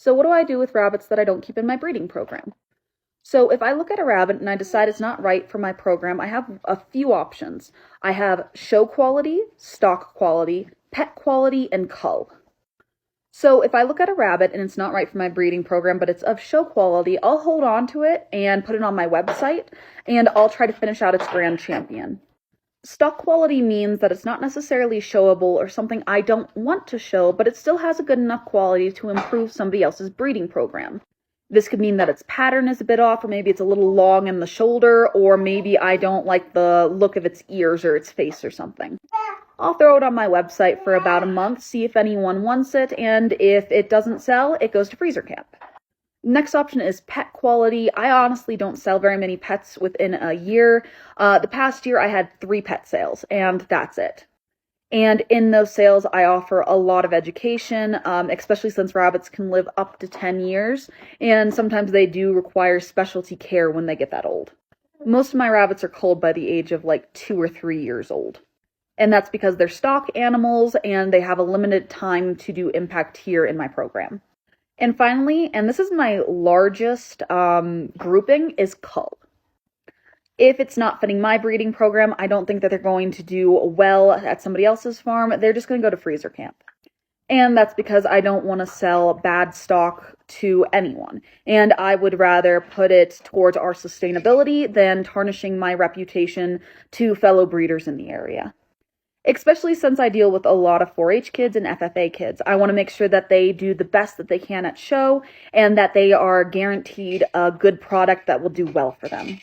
So what do I do with rabbits that I don't keep in my breeding program? So if I look at a rabbit and I decide it's not right for my program, I have a few options. I have show quality, stock quality, pet quality, and cull. So if I look at a rabbit and it's not right for my breeding program, but it's of show quality, I'll hold on to it and put it on my website, and I'll try to finish out its grand champion. Stock quality means that it's not necessarily showable or something I don't want to show, but it still has a good enough quality to improve somebody else's breeding program. This could mean that its pattern is a bit off, or maybe it's a little long in the shoulder, or maybe I don't like the look of its ears or its face or something. I'll throw it on my website for about a month, see if anyone wants it, and if it doesn't sell, it goes to freezer camp. Next option is pet quality. I honestly don't sell very many pets within a year. The past year I had 3 pet sales, and that's it. And in those sales, I offer a lot of education, especially since rabbits can live up to 10 years, and sometimes they do require specialty care when they get that old. Most of my rabbits are culled by the age of like 2 or 3 years old. And that's because they're stock animals and they have a limited time to do impact here in my program. And finally, and this is my largest grouping, is cull. If it's not fitting my breeding program, I don't think that they're going to do well at somebody else's farm. They're just going to go to freezer camp. And that's because I don't want to sell bad stock to anyone. And I would rather put it towards our sustainability than tarnishing my reputation to fellow breeders in the area. Especially since I deal with a lot of 4-H kids and FFA kids. I want to make sure that they do the best that they can at show and that they are guaranteed a good product that will do well for them.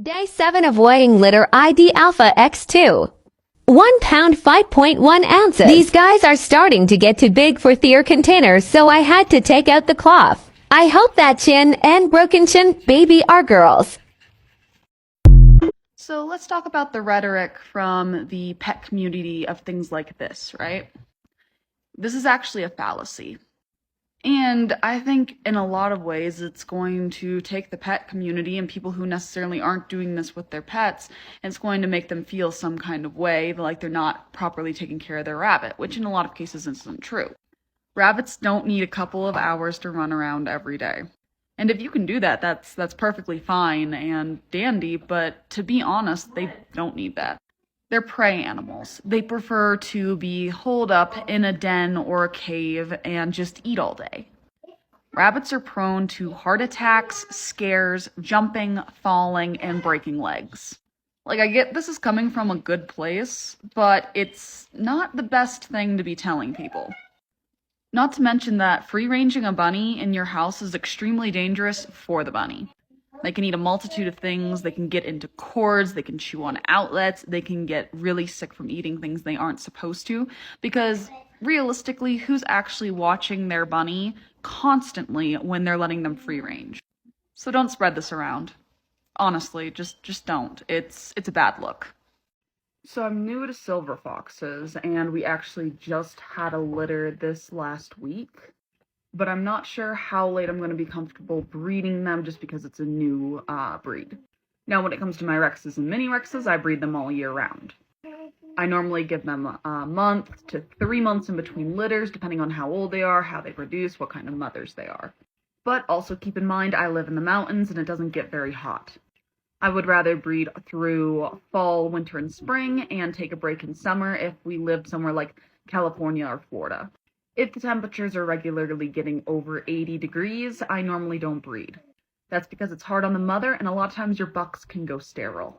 Day 7 of weighing litter ID Alpha X2. 1 pound 5.1 ounces. These guys are starting to get too big for their containers, so I had to take out the cloth. I hope that chin and broken chin baby are girls. So let's talk about the rhetoric from the pet community of things like this, right? This is actually a fallacy. And I think in a lot of ways it's going to take the pet community and people who necessarily aren't doing this with their pets, and it's going to make them feel some kind of way, like they're not properly taking care of their rabbit, which in a lot of cases isn't true. Rabbits don't need a couple of hours to run around every day. And if you can do that, that's perfectly fine and dandy, but to be honest, they don't need that. They're prey animals. They prefer to be holed up in a den or a cave and just eat all day. Rabbits are prone to heart attacks, scares, jumping, falling, and breaking legs. Like, I get this is coming from a good place, but it's not the best thing to be telling people. Not to mention that free-ranging a bunny in your house is extremely dangerous for the bunny. They can eat a multitude of things, they can get into cords, they can chew on outlets, they can get really sick from eating things they aren't supposed to, because realistically, who's actually watching their bunny constantly when they're letting them free range? So don't spread this around. Honestly, just don't. It's a bad look. So I'm new to silver foxes, and we actually just had a litter this last week. But I'm not sure how late I'm going to be comfortable breeding them just because it's a new breed. Now, when it comes to my Rexes and mini Rexes, I breed them all year round. I normally give them a month to 3 months in between litters, depending on how old they are, how they produce, what kind of mothers they are. But also keep in mind, I live in the mountains and it doesn't get very hot. I would rather breed through fall, winter, and spring and take a break in summer if we lived somewhere like California or Florida. If the temperatures are regularly getting over 80 degrees, I normally don't breed. That's because it's hard on the mother, and a lot of times your bucks can go sterile.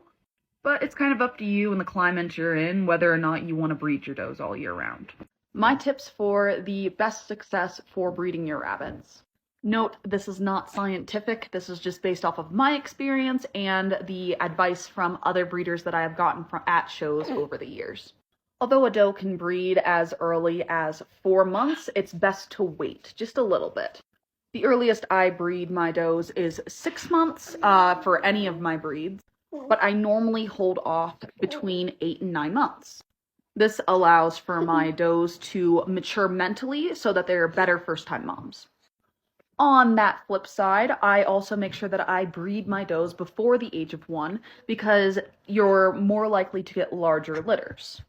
But it's kind of up to you and the climate you're in whether or not you want to breed your does all year round. My tips for the best success for breeding your rabbits. Note, this is not scientific. This is just based off of my experience and the advice from other breeders that I have gotten at shows over the years. Although a doe can breed as early as 4 months, it's best to wait just a little bit. The earliest I breed my does is 6 months for any of my breeds, but I normally hold off between 8 and 9 months. This allows for my does to mature mentally so that they're better first-time moms. On that flip side, I also make sure that I breed my does before the age of 1 because you're more likely to get larger litters.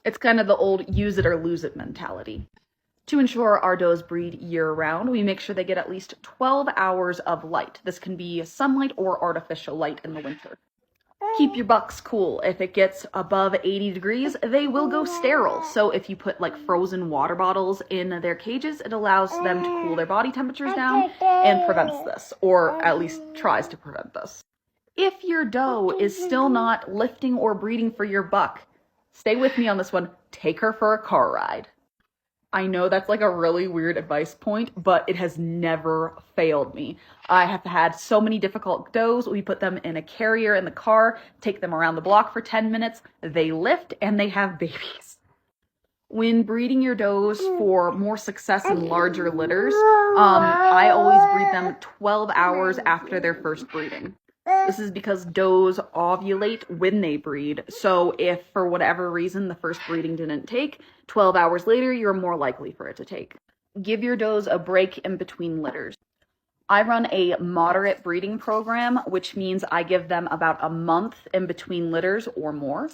It's kind of the old use it or lose it mentality. To ensure our does breed year-round, we make sure they get at least 12 hours of light. This can be sunlight or artificial light in the winter. Keep your bucks cool. If it gets above 80 degrees, they will go sterile. So if you put like frozen water bottles in their cages, it allows them to cool their body temperatures down and prevents this, or at least tries to prevent this. If your doe is still not lifting or breeding for your buck, stay with me on this one. Take her for a car ride. I know that's like a really weird advice point, but it has never failed me. I have had so many difficult does. We put them in a carrier in the car, take them around the block for 10 minutes. They lift and they have babies. When breeding your does for more success in larger litters, I always breed them 12 hours after their first breeding. This is because does ovulate when they breed, so if for whatever reason the first breeding didn't take, 12 hours later you're more likely for it to take. Give your does a break in between litters. I run a moderate breeding program, which means I give them about a month in between litters or more.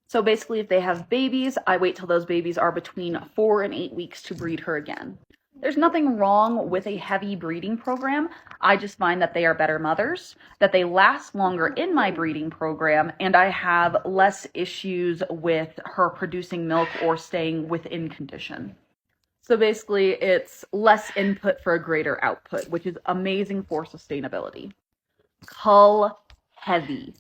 So basically if they have babies, I wait till those babies are between 4 and 8 weeks to breed her again. There's nothing wrong with a heavy breeding program. I just find that they are better mothers, that they last longer in my breeding program, and I have less issues with her producing milk or staying within condition. So basically, it's less input for a greater output, which is amazing for sustainability. Cull heavy.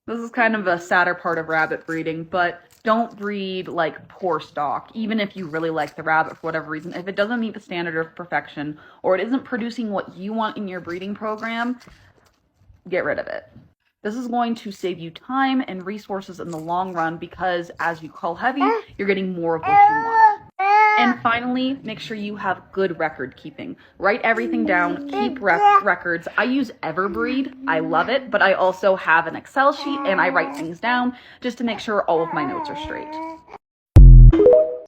This is kind of a sadder part of rabbit breeding, but don't breed like poor stock, even if you really like the rabbit for whatever reason. If it doesn't meet the standard of perfection, or it isn't producing what you want in your breeding program, get rid of it. This is going to save you time and resources in the long run because as you cull heavy, you're getting more of what you want. And finally, make sure you have good record keeping. Write everything down, keep records. I use Everbreed, I love it, but I also have an Excel sheet and I write things down just to make sure all of my notes are straight.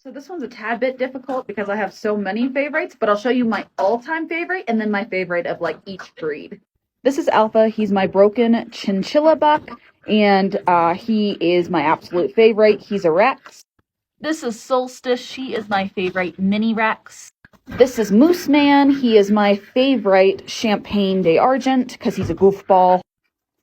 So this one's a tad bit difficult because I have so many favorites, but I'll show you my all-time favorite and then my favorite of like each breed. This is Alpha, he's my broken chinchilla buck, and he is my absolute favorite. He's a Rex. This is Solstice, she is my favorite mini Rex. This is Moose Man, he is my favorite Champagne d'Argent because he's a goofball.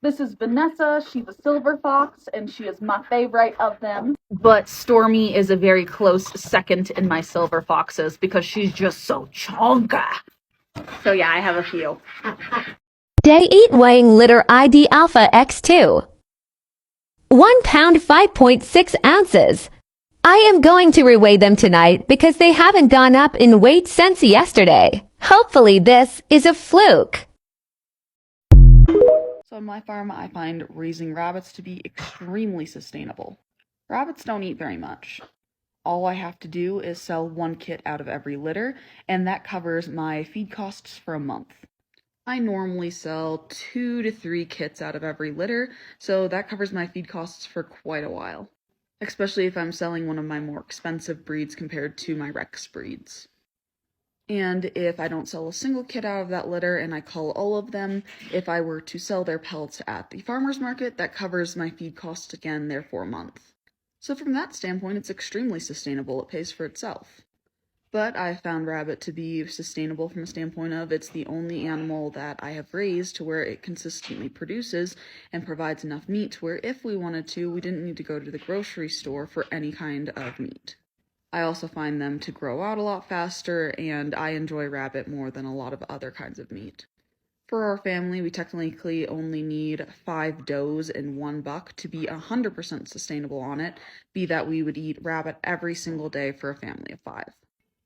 This is Vanessa, she's a silver fox, and she is my favorite of them. But Stormy is a very close second in my silver foxes because she's just so chonka. So yeah, I have a few. Day 8 weighing litter ID Alpha X2. 1 pound 5.6 ounces. I am going to reweigh them tonight because they haven't gone up in weight since yesterday. Hopefully this is a fluke. So on my farm, I find raising rabbits to be extremely sustainable. Rabbits don't eat very much. All I have to do is sell 1 kit out of every litter, and that covers my feed costs for a month. I normally sell 2 to 3 kits out of every litter, so that covers my feed costs for quite a while. Especially if I'm selling one of my more expensive breeds compared to my Rex breeds. And if I don't sell a single kit out of that litter and I cull all of them, if I were to sell their pelts at the farmer's market, that covers my feed costs again there for a month. So from that standpoint, it's extremely sustainable. It pays for itself. But I found rabbit to be sustainable from a standpoint of it's the only animal that I have raised to where it consistently produces and provides enough meat to where if we wanted to, we didn't need to go to the grocery store for any kind of meat. I also find them to grow out a lot faster, and I enjoy rabbit more than a lot of other kinds of meat. For our family, we technically only need 5 does and 1 buck to be 100% sustainable on it, be that we would eat rabbit every single day for a family of 5.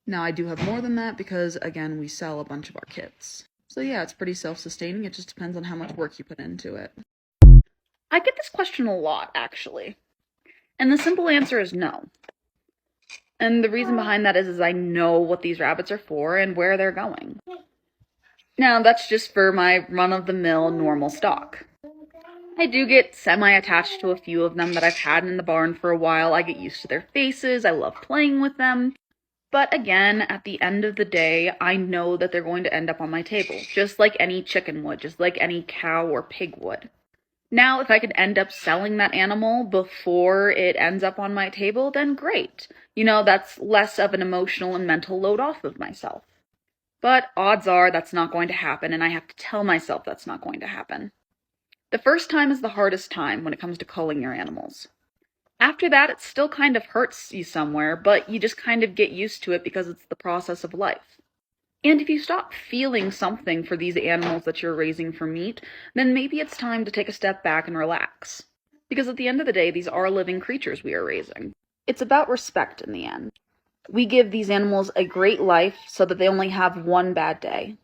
Now, I do have more than that because, again, we sell a bunch of our kits. So yeah, it's pretty self-sustaining. It just depends on how much work you put into it. I get this question a lot, actually. And the simple answer is no. And the reason behind that is I know what these rabbits are for and where they're going. Now, that's just for my run-of-the-mill normal stock. I do get semi-attached to a few of them that I've had in the barn for a while. I get used to their faces. I love playing with them. But again, at the end of the day, I know that they're going to end up on my table, just like any chicken would, just like any cow or pig would. Now, if I could end up selling that animal before it ends up on my table, then great. That's less of an emotional and mental load off of myself. But odds are that's not going to happen, and I have to tell myself that's not going to happen. The first time is the hardest time when it comes to culling your animals. After that, it still kind of hurts you somewhere, but you just kind of get used to it because it's the process of life. And if you stop feeling something for these animals that you're raising for meat, then maybe it's time to take a step back and relax. Because at the end of the day, these are living creatures we are raising. It's about respect in the end. We give these animals a great life so that they only have one bad day.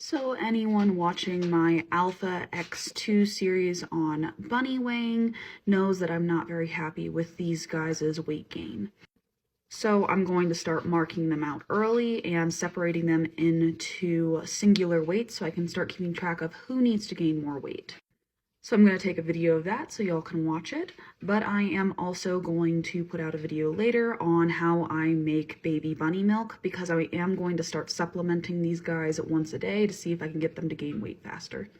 So anyone watching my Alpha X2 series on bunny weighing knows that I'm not very happy with these guys' weight gain. So I'm going to start marking them out early and separating them into singular weights so I can start keeping track of who needs to gain more weight. So I'm going to take a video of that so y'all can watch it, but I am also going to put out a video later on how I make baby bunny milk because I am going to start supplementing these guys once a day to see if I can get them to gain weight faster.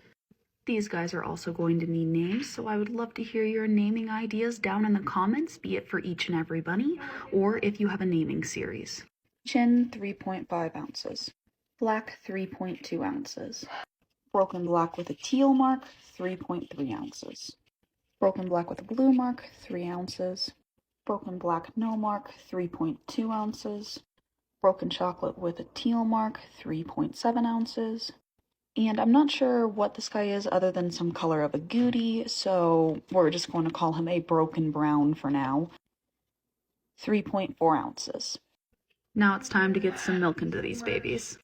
These guys are also going to need names, so I would love to hear your naming ideas down in the comments, be it for each and every bunny, or if you have a naming series. Chin, 3.5 ounces. Black, 3.2 ounces. Broken black with a teal mark, 3.3 ounces. Broken black with a blue mark, 3 ounces. Broken black no mark, 3.2 ounces. Broken chocolate with a teal mark, 3.7 ounces. And I'm not sure what this guy is other than some color of a goody, so we're just going to call him a broken brown for now. 3.4 ounces. Now it's time to get some milk into these babies.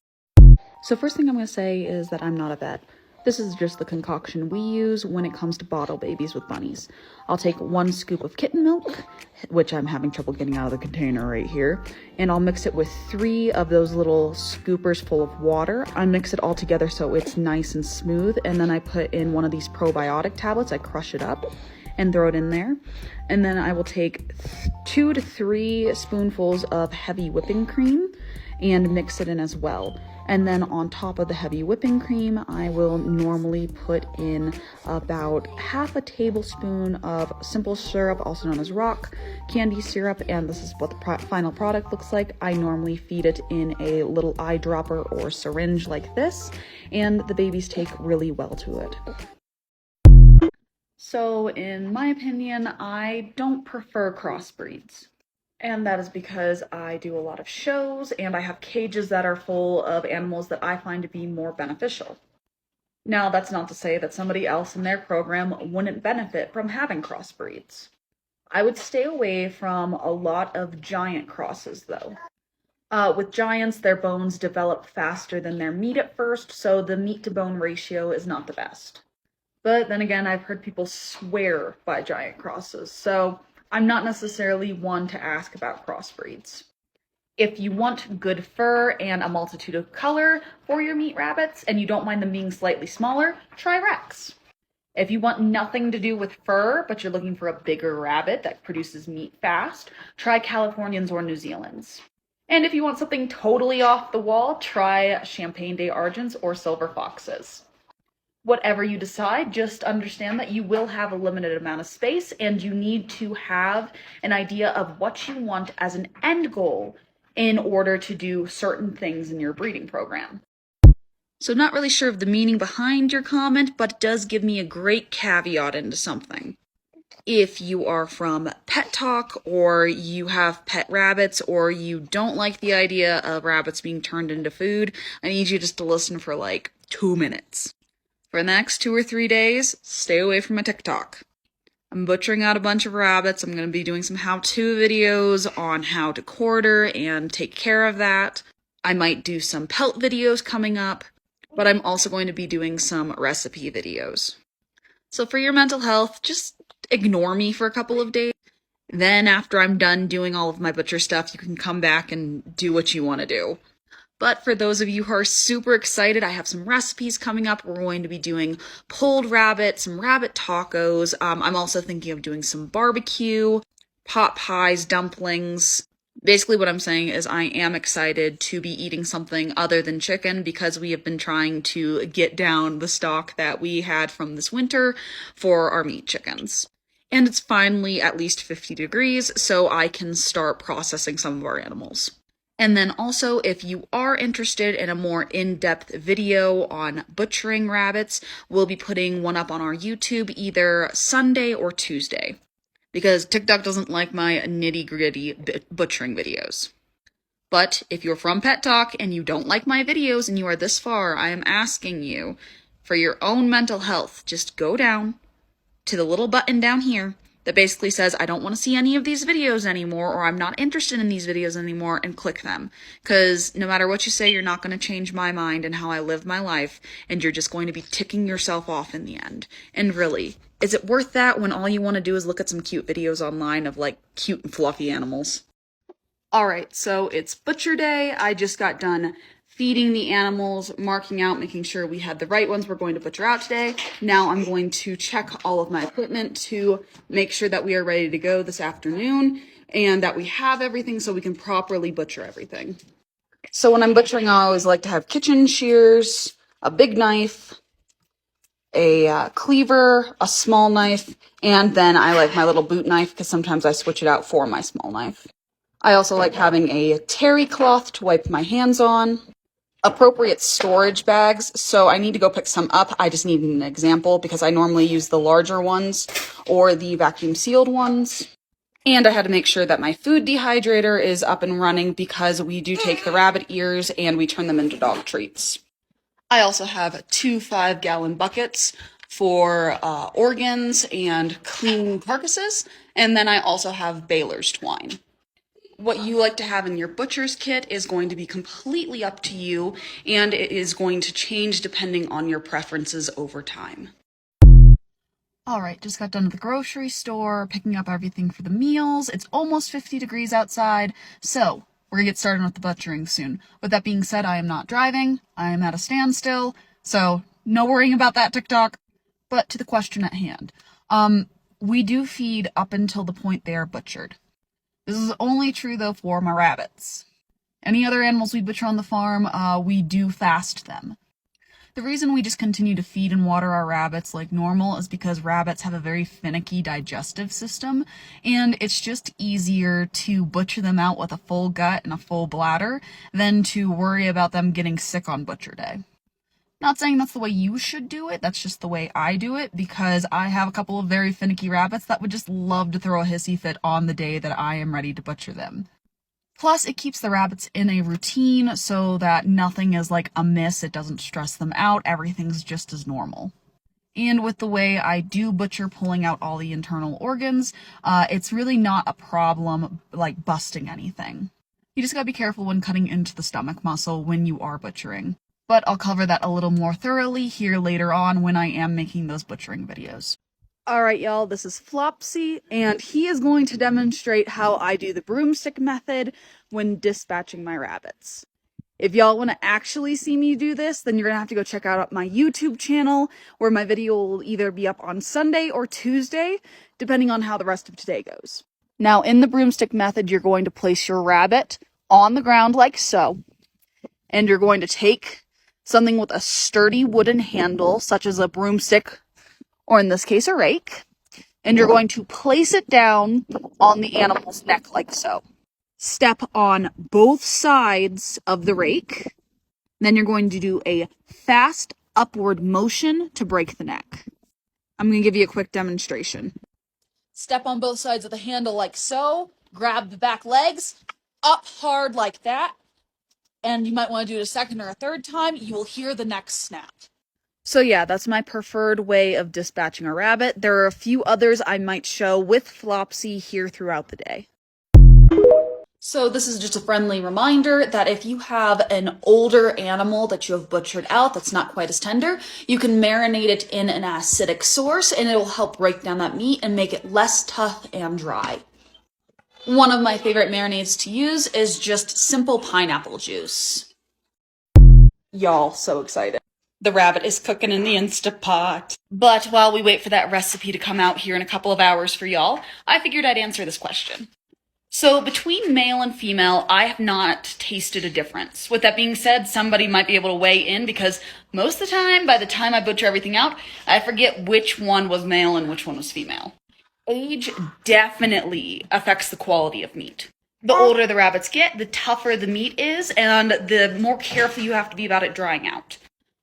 So first thing I'm going to say is that I'm not a vet. This is just the concoction we use when it comes to bottle babies with bunnies. I'll take 1 scoop of kitten milk, which I'm having trouble getting out of the container right here, and I'll mix it with 3 of those little scoopers full of water. I mix it all together so it's nice and smooth, and then I put in one of these probiotic tablets. I crush it up and throw it in there. And then I will take 2 to 3 spoonfuls of heavy whipping cream and mix it in as well. And then on top of the heavy whipping cream, I will normally put in about half a tablespoon of simple syrup, also known as rock candy syrup, and this is what the final product looks like. I normally feed it in a little eyedropper or syringe like this, and the babies take really well to it. So in my opinion, I don't prefer crossbreeds. And that is because I do a lot of shows and I have cages that are full of animals that I find to be more beneficial. Now, that's not to say that somebody else in their program wouldn't benefit from having crossbreeds. I would stay away from a lot of giant crosses though. With giants, their bones develop faster than their meat at first, so the meat to bone ratio is not the best. But then again, I've heard people swear by giant crosses, so I'm not necessarily one to ask about crossbreeds. If you want good fur and a multitude of color for your meat rabbits, and you don't mind them being slightly smaller, try Rex. If you want nothing to do with fur, but you're looking for a bigger rabbit that produces meat fast, try Californians or New Zealands. And if you want something totally off the wall, try Champagne des Argents or Silver Foxes. Whatever you decide, just understand that you will have a limited amount of space and you need to have an idea of what you want as an end goal in order to do certain things in your breeding program. So not really sure of the meaning behind your comment, but it does give me a great caveat into something. If you are from Pet Talk, or you have pet rabbits, or you don't like the idea of rabbits being turned into food, I need you just to listen for like 2 minutes. For the next 2 or 3 days, stay away from my TikTok. I'm butchering out a bunch of rabbits. I'm going to be doing some how-to videos on how to quarter and take care of that. I might do some pelt videos coming up, but I'm also going to be doing some recipe videos. So for your mental health, just ignore me for a couple of days. Then after I'm done doing all of my butcher stuff, you can come back and do what you want to do. But for those of you who are super excited, I have some recipes coming up. We're going to be doing pulled rabbit, some rabbit tacos. I'm also thinking of doing some barbecue, pot pies, dumplings. Basically what I'm saying is I am excited to be eating something other than chicken because we have been trying to get down the stock that we had from this winter for our meat chickens. and it's finally at least 50 degrees, so I can start processing some of our animals. And then also, if you are interested in a more in-depth video on butchering rabbits, we'll be putting one up on our YouTube either Sunday or Tuesday, because TikTok doesn't like my nitty-gritty butchering videos. But if you're from Pet Talk and you don't like my videos and you are this far, I am asking you, for your own mental health, just go down to the little button down here that basically says, I don't want to see any of these videos anymore, or I'm not interested in these videos anymore, and click them. Because no matter what you say, you're not going to change my mind and how I live my life, and you're just going to be ticking yourself off in the end. And really, is it worth that when all you want to do is look at some cute videos online of, like, cute and fluffy animals? Alright, so it's butcher day. I just got done feeding the animals, marking out, making sure we had the right ones we're going to butcher out today. Now I'm going to check all of my equipment to make sure that we are ready to go this afternoon and that we have everything so we can properly butcher everything. So when I'm butchering, I always like to have kitchen shears, a big knife, a cleaver, a small knife, and then I like my little boot knife because sometimes I switch it out for my small knife. I also like having a terry cloth to wipe my hands on, appropriate storage bags, so I need to go pick some up. I just need an example because I normally use the larger ones or the vacuum sealed ones. And I had to make sure that my food dehydrator is up and running because we do take the rabbit ears and we turn them into dog treats. I also have 2 5-gallon buckets for organs and clean carcasses, and then I also have baler's twine. What you like to have in your butcher's kit is going to be completely up to you, and it is going to change depending on your preferences over time. Alright, just got done at the grocery store, picking up everything for the meals. It's almost 50 degrees outside, so we're gonna get started with the butchering soon. With that being said, I am not driving, I am at a standstill, so no worrying about that, TikTok. But to the question at hand. We do feed up until the point they are butchered. This is only true, though, for my rabbits. Any other animals we butcher on the farm, we do fast them. The reason we just continue to feed and water our rabbits like normal is because rabbits have a very finicky digestive system, and it's just easier to butcher them out with a full gut and a full bladder than to worry about them getting sick on butcher day. Not saying that's the way you should do it, that's just the way I do it, because I have a couple of very finicky rabbits that would just love to throw a hissy fit on the day that I am ready to butcher them. Plus, it keeps the rabbits in a routine so that nothing is like amiss, it doesn't stress them out, everything's just as normal. And with the way I do butcher, pulling out all the internal organs, it's really not a problem like busting anything. You just gotta be careful when cutting into the stomach muscle when you are butchering. But I'll cover that a little more thoroughly here later on when I am making those butchering videos. Alright y'all, this is Flopsy, and he is going to demonstrate how I do the broomstick method when dispatching my rabbits. If y'all want to actually see me do this, then you're going to have to go check out my YouTube channel, where my video will either be up on Sunday or Tuesday, depending on how the rest of today goes. Now, in the broomstick method, you're going to place your rabbit on the ground like so, and you're going to take something with a sturdy wooden handle, such as a broomstick, or in this case, a rake, and you're going to place it down on the animal's neck like so. Step on both sides of the rake, then you're going to do a fast upward motion to break the neck. I'm going to give you a quick demonstration. Step on both sides of the handle like so, grab the back legs, up hard like that, and you might want to do it a second or a third time, you will hear the neck snap. So yeah, that's my preferred way of dispatching a rabbit. There are a few others I might show with Flopsy here throughout the day. So this is just a friendly reminder that if you have an older animal that you have butchered out that's not quite as tender, you can marinate it in an acidic source and it will help break down that meat and make it less tough and dry. One of my favorite marinades to use is just simple pineapple juice. Y'all, so excited. The rabbit is cooking in the Instapot. But while we wait for that recipe to come out here in a couple of hours for y'all, I figured I'd answer this question. So between male and female, I have not tasted a difference. With that being said, somebody might be able to weigh in because most of the time, by the time I butcher everything out, I forget which one was male and which one was female. Age definitely affects the quality of meat. The older the rabbits get, the tougher the meat is, and the more careful you have to be about it drying out.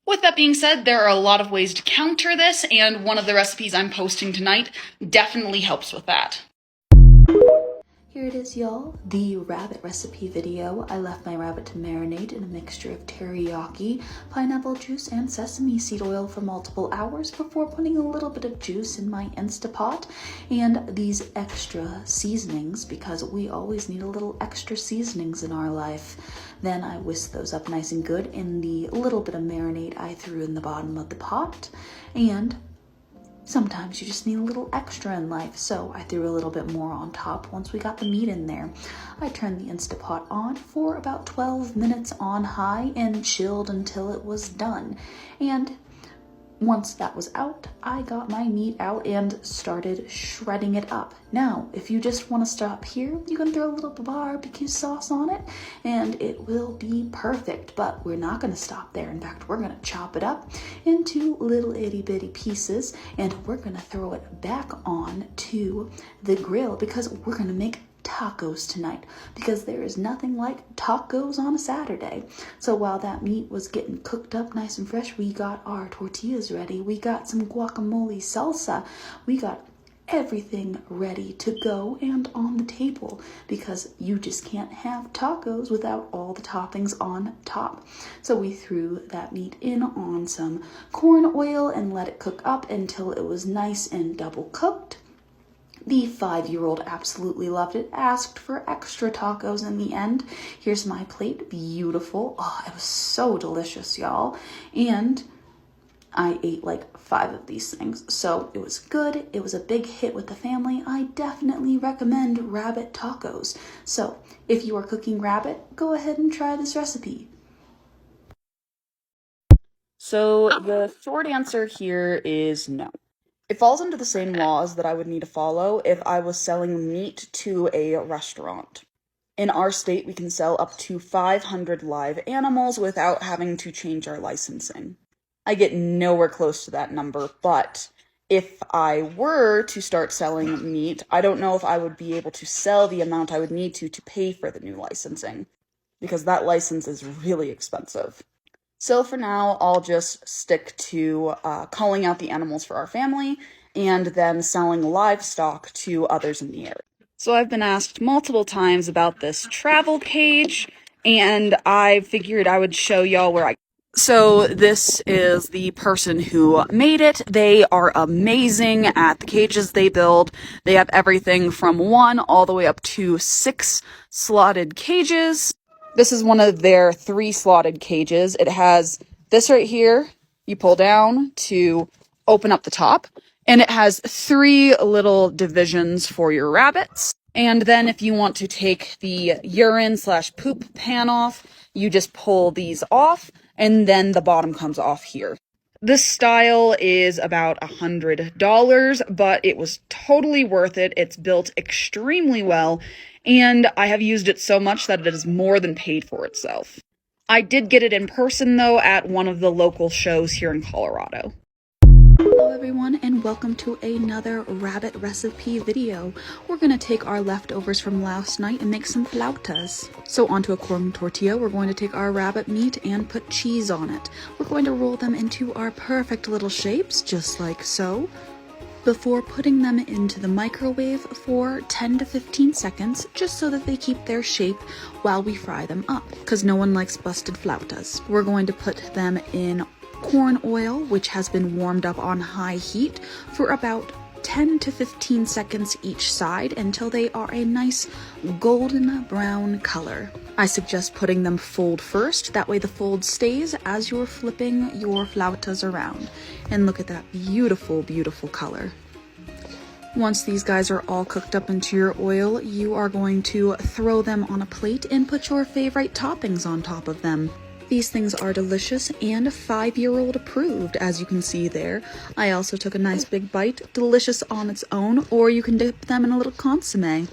With that being said, there are a lot of ways to counter this, and one of the recipes I'm posting tonight definitely helps with that. Here it is, y'all, the rabbit recipe video. I left my rabbit to marinate in a mixture of teriyaki, pineapple juice, and sesame seed oil for multiple hours before putting a little bit of juice in my Instapot and these extra seasonings, because we always need a little extra seasonings in our life. Then I whisked those up nice and good in the little bit of marinade I threw in the bottom of the pot, and sometimes you just need a little extra in life, so I threw a little bit more on top once we got the meat in there. I turned the Instapot on for about 12 minutes on high and chilled until it was done. And once that was out, I got my meat out and started shredding it up. Now, if you just want to stop here, you can throw a little barbecue sauce on it and it will be perfect, but we're not going to stop there. In fact, we're going to chop it up into little itty bitty pieces and we're going to throw it back on to the grill because we're going to make tacos tonight, because there is nothing like tacos on a Saturday. So while that meat was getting cooked up nice and fresh, we got our tortillas ready, we got some guacamole salsa, we got everything ready to go and on the table, because you just can't have tacos without all the toppings on top. So we threw that meat in on some corn oil and let it cook up until it was nice and double cooked. The 5-year-old absolutely loved it, asked for extra tacos in the end. Here's my plate, beautiful. Oh, it was so delicious, y'all. And I ate like 5 of these things, so it was good. It was a big hit with the family. I definitely recommend rabbit tacos. So if you are cooking rabbit, go ahead and try this recipe. So the short answer here is no. It falls into the same laws that I would need to follow if I was selling meat to a restaurant. In our state, we can sell up to 500 live animals without having to change our licensing. I get nowhere close to that number, but if I were to start selling meat, I don't know if I would be able to sell the amount I would need to pay for the new licensing, because that license is really expensive. So for now, I'll just stick to calling out the animals for our family and then selling livestock to others in the area. So I've been asked multiple times about this travel cage, and I figured I would show y'all where I... So this is the person who made it. They are amazing at the cages they build. They have everything from 1 all the way up to 6 slotted cages. This is one of their 3 slotted cages. It has this right here, you pull down to open up the top, and it has 3 little divisions for your rabbits. And then if you want to take the urine/poop pan off, you just pull these off, and then the bottom comes off here. This style is about $100, but it was totally worth it. It's built extremely well, and I have used it so much that it has more than paid for itself. I did get it in person, though, at one of the local shows here in Colorado. Hello everyone, and welcome to another rabbit recipe video. We're going to take our leftovers from last night and make some flautas. So onto a corn tortilla, we're going to take our rabbit meat and put cheese on it. We're going to roll them into our perfect little shapes, just like so, before putting them into the microwave for 10 to 15 seconds, just so that they keep their shape while we fry them up, because no one likes busted flautas. We're going to put them in corn oil, which has been warmed up on high heat for about 10 to 15 seconds each side until they are a nice golden brown color. I suggest putting them fold first, that way the fold stays as you're flipping your flautas around. And look at that beautiful, beautiful color. Once these guys are all cooked up into your oil, you are going to throw them on a plate and put your favorite toppings on top of them. These things are delicious and 5-year-old approved, as you can see there. I also took a nice big bite, delicious on its own, or you can dip them in a little consomme.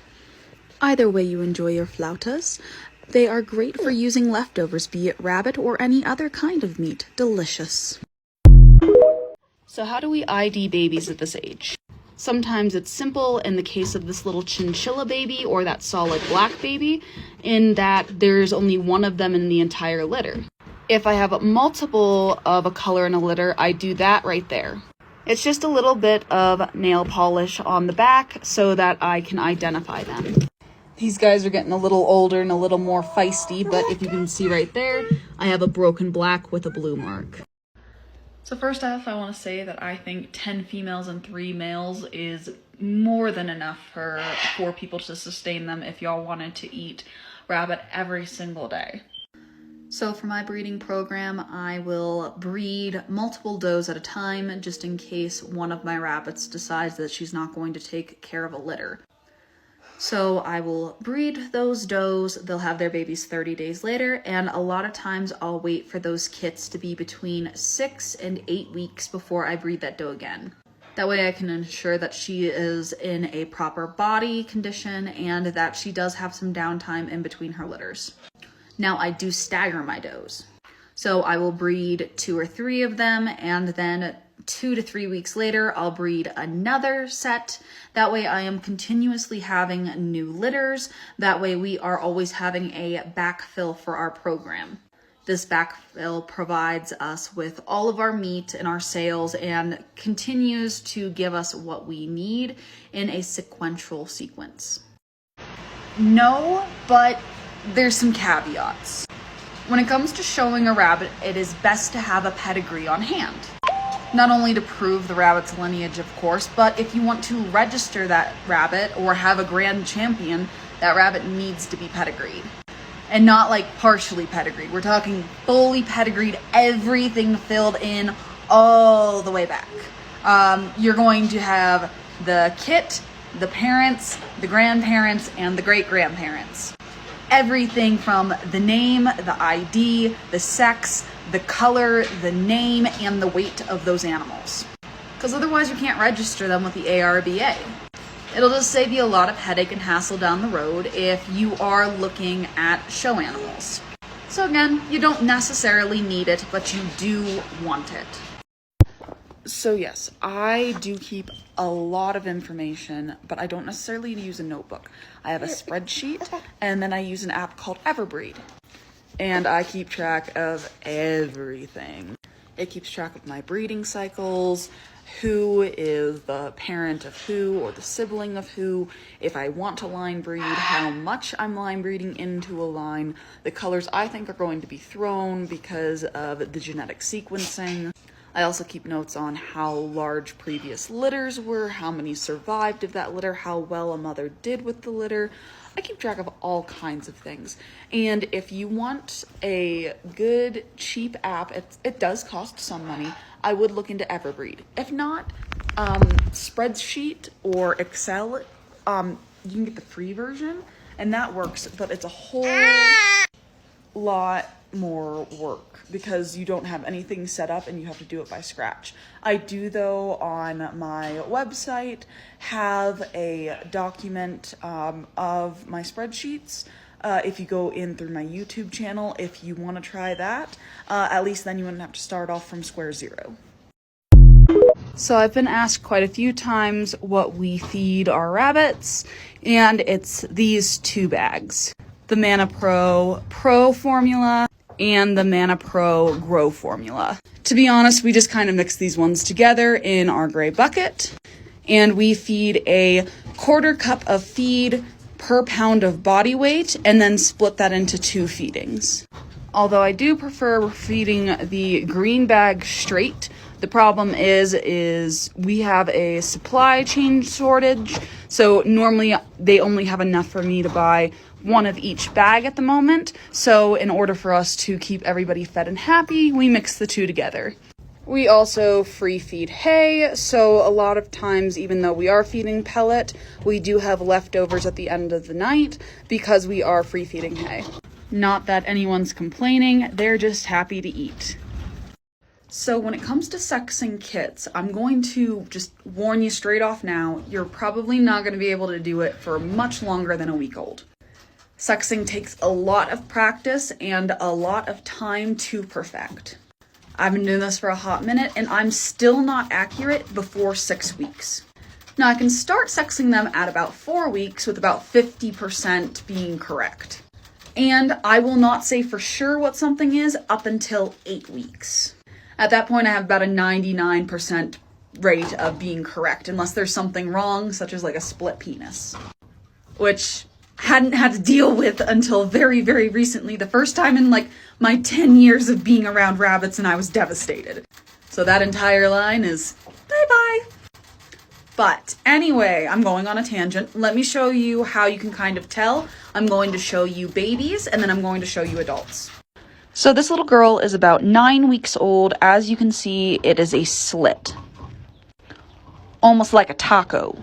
Either way you enjoy your flautas, they are great for using leftovers, be it rabbit or any other kind of meat. Delicious. So how do we ID babies at this age? Sometimes it's simple in the case of this little chinchilla baby or that solid black baby, in that there's only one of them in the entire litter. If I have multiple of a color in a litter, I do that right there. It's just a little bit of nail polish on the back so that I can identify them. These guys are getting a little older and a little more feisty, but if you can see right there, I have a broken black with a blue mark. So first off, I want to say that I think 10 females and 3 males is more than enough for 4 people to sustain them if y'all wanted to eat rabbit every single day. So for my breeding program, I will breed multiple does at a time just in case one of my rabbits decides that she's not going to take care of a litter. So I will breed those does, they'll have their babies 30 days later, and a lot of times I'll wait for those kits to be between 6 and 8 weeks before I breed that doe again. That way I can ensure that she is in a proper body condition and that she does have some downtime in between her litters. Now I do stagger my does. So I will breed 2 or 3 of them, and then 2 to 3 weeks later, I'll breed another set. That way I am continuously having new litters. That way we are always having a backfill for our program. This backfill provides us with all of our meat and our sales and continues to give us what we need in a sequential sequence. No, but there's some caveats. When it comes to showing a rabbit, it is best to have a pedigree on hand. Not only to prove the rabbit's lineage, of course, but if you want to register that rabbit or have a grand champion, that rabbit needs to be pedigreed. And not like partially pedigreed. We're talking fully pedigreed, everything filled in all the way back. You're going to have the kit, the parents, the grandparents, and the great-grandparents. Everything from the name, the ID, the sex, the color, the name, and the weight of those animals. Because otherwise you can't register them with the ARBA. It'll just save you a lot of headache and hassle down the road if you are looking at show animals. So again, you don't necessarily need it, but you do want it. So yes, I do keep a lot of information, but I don't necessarily use a notebook. I have a spreadsheet, and then I use an app called Everbreed. And I keep track of everything. It keeps track of my breeding cycles, who is the parent of who or the sibling of who, if I want to line breed, how much I'm line breeding into a line, the colors I think are going to be thrown because of the genetic sequencing. I also keep notes on how large previous litters were, how many survived of that litter, how well a mother did with the litter. I keep track of all kinds of things. And if you want a good, cheap app, it does cost some money. I would look into Everbreed. If not, Spreadsheet or Excel, you can get the free version, and that works, but it's a whole lot more work because you don't have anything set up and you have to do it by scratch. I do, though, on my website have a document of my spreadsheets. If you go in through my YouTube channel, if you want to try that, at least then you wouldn't have to start off from square zero. So I've been asked quite a few times what we feed our rabbits, and it's these 2 bags. The Mana Pro formula and the Mana Pro Grow formula. To be honest, we just kind of mix these ones together in our gray bucket, and we feed a 1/4 cup of feed per pound of body weight, and then split that into 2 feedings. Although I do prefer feeding the green bag straight, the problem is we have a supply chain shortage, so normally they only have enough for me to buy 1 of each bag at the moment. So in order for us to keep everybody fed and happy, we mix the 2 together. We also free feed hay, so a lot of times, even though we are feeding pellet, we do have leftovers at the end of the night because we are free feeding hay. Not that anyone's complaining, they're just happy to eat. So when it comes to sexing kits, I'm going to just warn you straight off now, you're probably not going to be able to do it for much longer than a week old. Sexing takes a lot of practice and a lot of time to perfect. I've been doing this for a hot minute and I'm still not accurate before 6 weeks. Now I can start sexing them at about 4 weeks with about 50% being correct. And I will not say for sure what something is up until 8 weeks. At that point, I have about a 99% rate of being correct, unless there's something wrong, such as like a split penis, which hadn't had to deal with until very, very recently, the first time in like my 10 years of being around rabbits, and I was devastated. So that entire line is bye-bye. But anyway, I'm going on a tangent. Let me show you how you can kind of tell. I'm going to show you babies, and then I'm going to show you adults. So this little girl is about 9 weeks old. As you can see, it is a slit, almost like a taco.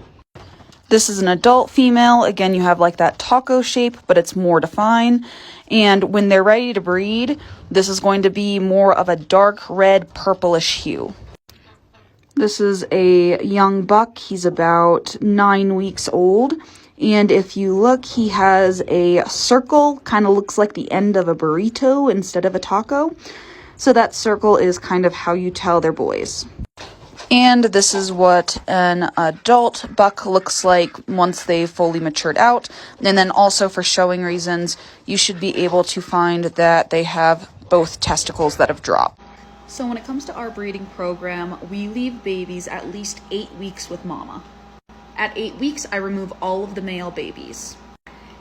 This is an adult female. Again, you have like that taco shape, but it's more defined. And when they're ready to breed, this is going to be more of a dark red purplish hue. This is a young buck. He's about 9 weeks old. And if you look, he has a circle, kind of looks like the end of a burrito instead of a taco. So that circle is kind of how you tell they're boys. And this is what an adult buck looks like once they've fully matured out. And then also for showing reasons, you should be able to find that they have both testicles that have dropped. So when it comes to our breeding program, we leave babies at least 8 weeks with mama. At 8 weeks, I remove all of the male babies.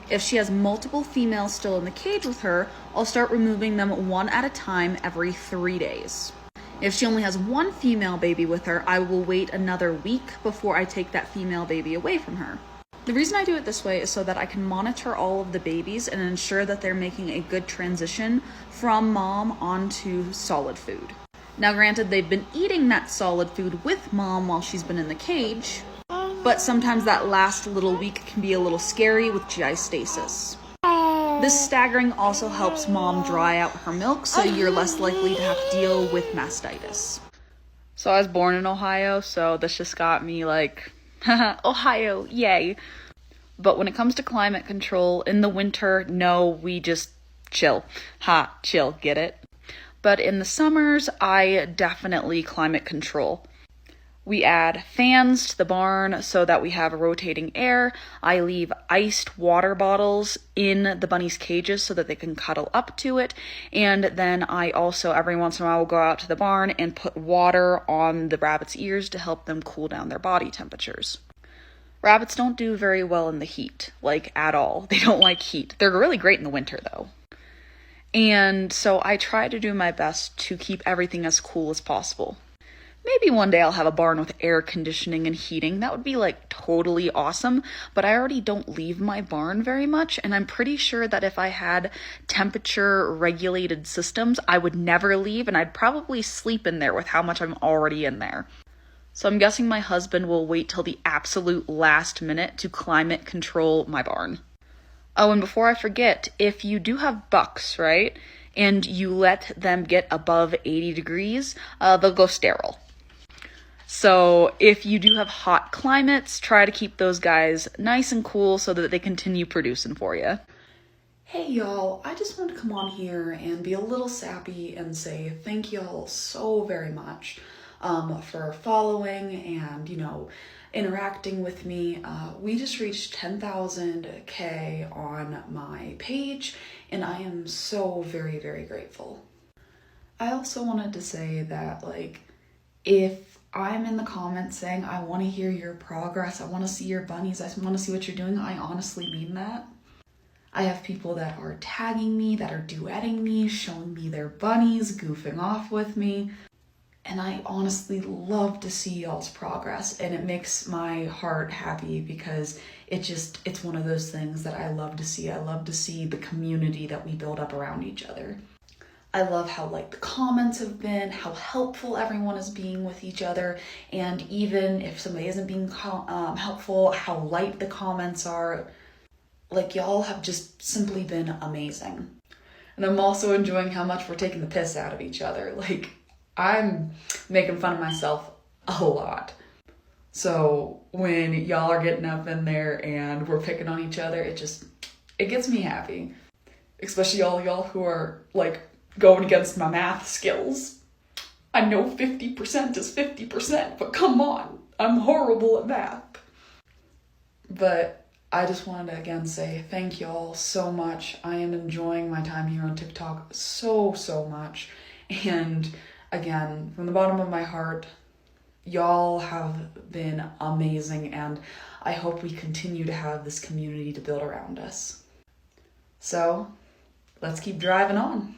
If she has multiple females still in the cage with her, I'll start removing them one at a time every 3 days. If she only has one female baby with her, I will wait another week before I take that female baby away from her. The reason I do it this way is so that I can monitor all of the babies and ensure that they're making a good transition from mom onto solid food. Now granted, they've been eating that solid food with mom while she's been in the cage, but sometimes that last little week can be a little scary with GI stasis. This staggering also helps mom dry out her milk, so you're less likely to have to deal with mastitis. So I was born in Ohio, so this just got me like, Ohio, yay. But when it comes to climate control, in the winter, no, we just chill. Chill, get it? But in the summers, I definitely climate control. We add fans to the barn so that we have rotating air. I leave iced water bottles in the bunnies' cages so that they can cuddle up to it. And then I also, every once in a while, will go out to the barn and put water on the rabbits' ears to help them cool down their body temperatures. Rabbits don't do very well in the heat, like at all. They don't like heat. They're really great in the winter, though. And so I try to do my best to keep everything as cool as possible. Maybe one day I'll have a barn with air conditioning and heating. That would be like totally awesome, but I already don't leave my barn very much, and I'm pretty sure that if I had temperature regulated systems, I would never leave, and I'd probably sleep in there with how much I'm already in there. So I'm guessing my husband will wait till the absolute last minute to climate control my barn. Oh, and before I forget, if you do have bucks, right, and you let them get above 80 degrees, they'll go sterile. So if you do have hot climates, try to keep those guys nice and cool so that they continue producing for you. Hey y'all, I just wanted to come on here and be a little sappy and say thank y'all so very much for following and, interacting with me. We just reached 10,000K on my page, and I am so very, very grateful. I also wanted to say that, if I'm in the comments saying I want to hear your progress, I want to see your bunnies, I want to see what you're doing, I honestly mean that. I have people that are tagging me, that are duetting me, showing me their bunnies, goofing off with me. And I honestly love to see y'all's progress, and it makes my heart happy because it's one of those things that I love to see. I love to see the community that we build up around each other. I love how the comments have been, how helpful everyone is being with each other, and even if somebody isn't being helpful, how light the comments are. Y'all have just simply been amazing. And I'm also enjoying how much we're taking the piss out of each other. I'm making fun of myself a lot. So when y'all are getting up in there and we're picking on each other, it gets me happy. Especially all y'all who are going against my math skills. I know 50% is 50%, but come on, I'm horrible at math. But I just wanted to again say thank y'all so much. I am enjoying my time here on TikTok so much. And again, from the bottom of my heart, y'all have been amazing, and I hope we continue to have this community to build around us. So let's keep driving on.